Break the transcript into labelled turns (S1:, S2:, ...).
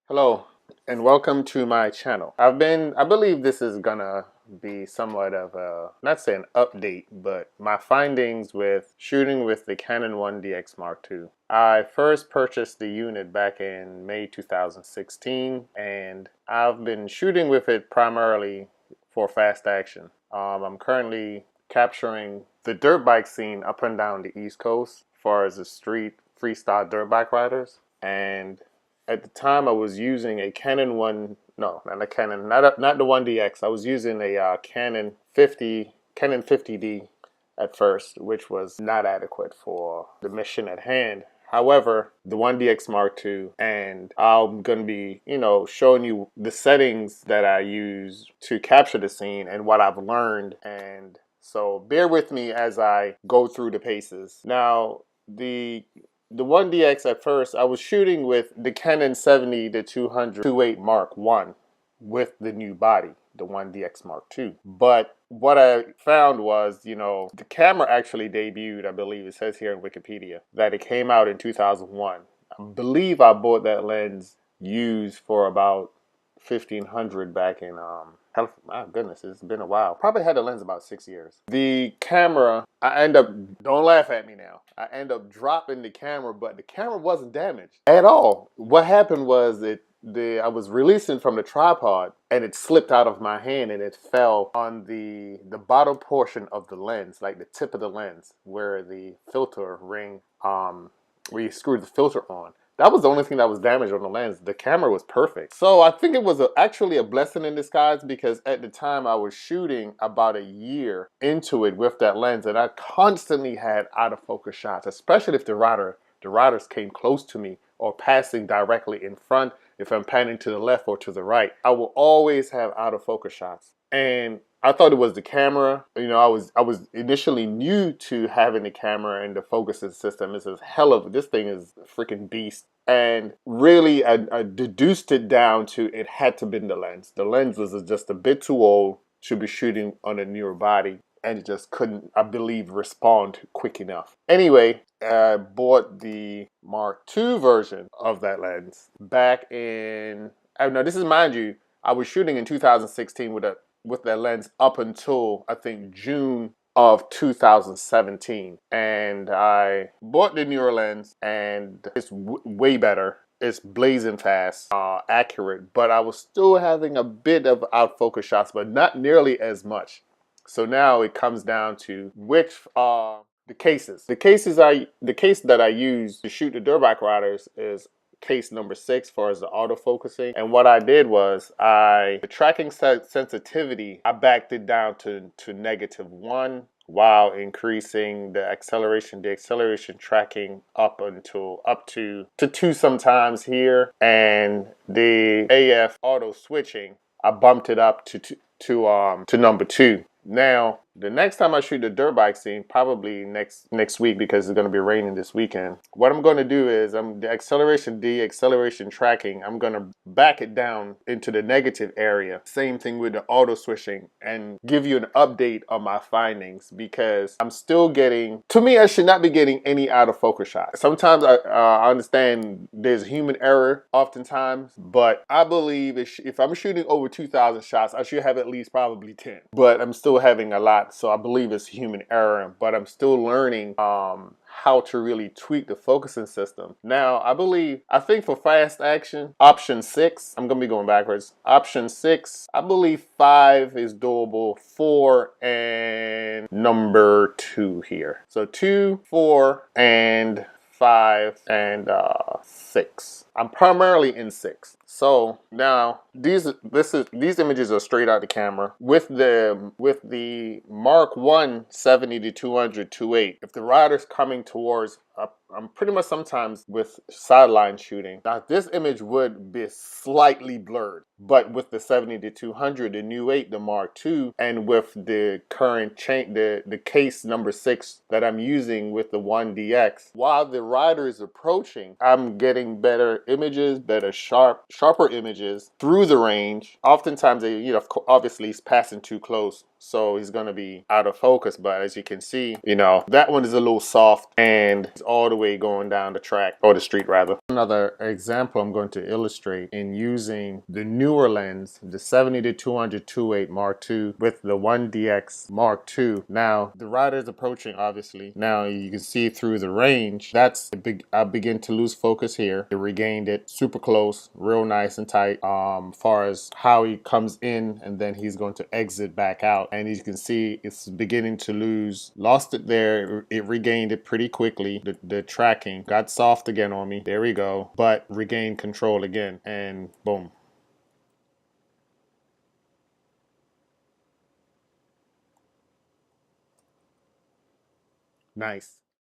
S1: Hello and welcome to my channel. I believe this is gonna be somewhat of a, not say an update, but my findings with shooting with the Canon 1Dx Mark II. I first purchased the unit back in May 2016 and I've been shooting with it primarily for fast action. I'm currently capturing the dirt bike scene up and down the East Coast as far as the street freestyle dirt bike riders. And at the time, I was using a Canon no, not a Canon, not the 1DX. I was using a Canon 50D at first, which was not adequate for the mission at hand. However, the 1DX Mark II, and I'm going to be, showing you the settings that I use to capture the scene and what I've learned. And so bear with me as I go through the paces. Now, the 1DX at first, I was shooting with the Canon 70-200mm 2.8 Mark I with the new body, the 1DX Mark II. But what I found was, the camera actually debuted, I believe it says here in Wikipedia, that it came out in 2001. I believe I bought that lens used for about $1,500 back in my goodness, it's been a while. Probably had the lens about 6 years. The camera, don't laugh at me now. I end up dropping the camera, but the camera wasn't damaged at all. What happened was I was releasing from the tripod and it slipped out of my hand and it fell on the bottom portion of the lens, like the tip of the lens where the filter ring, where you screw the filter on. That was the only thing that was damaged on the lens. The camera was perfect. So I think it was actually a blessing in disguise, because at the time I was shooting about a year into it with that lens, and I constantly had out of focus shots, especially if the riders came close to me or passing directly in front. If I'm panning to the left or to the right, I will always have out of focus shots. And I thought it was the camera. I was initially new to having the camera and the focusing system. This thing is a freaking beast. And really, I deduced it down to it had to be the lens. The lens was just a bit too old to be shooting on a newer body, and it just couldn't, I believe, respond quick enough. Anyway, I bought the Mark II version of that lens back in, now this is, mind you, I was shooting in 2016 with that lens up until I think June of 2017, and I bought the newer lens, and it's way better. It's blazing fast, accurate, but I was still having a bit of out focus shots, but not nearly as much. So now it comes down to which the cases. The case that I use to shoot the dirt bike riders is case number 6 for as the autofocusing. And what I did was the tracking sensitivity, I backed it down to -1 while increasing the acceleration tracking up to 2 sometimes here, and the AF auto switching, I bumped it up to number 2. Now, the next time I shoot the dirt bike scene, probably next week, because it's going to be raining this weekend, what I'm going to do is the acceleration tracking, I'm going to back it down into the negative area. Same thing with the auto switching, and give you an update on my findings, because I'm still getting, to me, I should not be getting any out of focus shots. Sometimes I understand there's human error oftentimes, but I believe if I'm shooting over 2,000 shots, I should have at least probably 10. But I'm still having a lot. So I believe it's human error, but I'm still learning how to really tweak the focusing system. Now, I think for fast action, option 6, I'm going to be going backwards. Option 6, I believe 5 is doable, 4 and number 2 here. So 2, 4, and 5, and 6. I'm primarily in 6. So now these images are straight out the camera with the Mark I 70-200 2.8. If the rider's coming towards, I'm pretty much sometimes with sideline shooting. Now this image would be slightly blurred, but with the 70-200, the new 8, the Mark II, and with the current the case number 6 that I'm using with the 1DX, while the rider is approaching, I'm getting better images, sharper images through the range. Oftentimes they, obviously it's passing too close so he's gonna be out of focus. But as you can see, you know, that one is a little soft and it's all the way going down the track, or the street rather. Another example I'm going to illustrate in using the newer lens, the 70-200 2.8 Mark II with the 1DX Mark II. Now the rider is approaching, obviously. Now you can see through the range, that's I begin to lose focus here. It regained it super close, real nice and tight. Far as how he comes in and then he's going to exit back out, and you can see it's beginning to lost it there. It regained it pretty quickly. The tracking got soft again on me. There we go, but regained control again, and boom. Nice.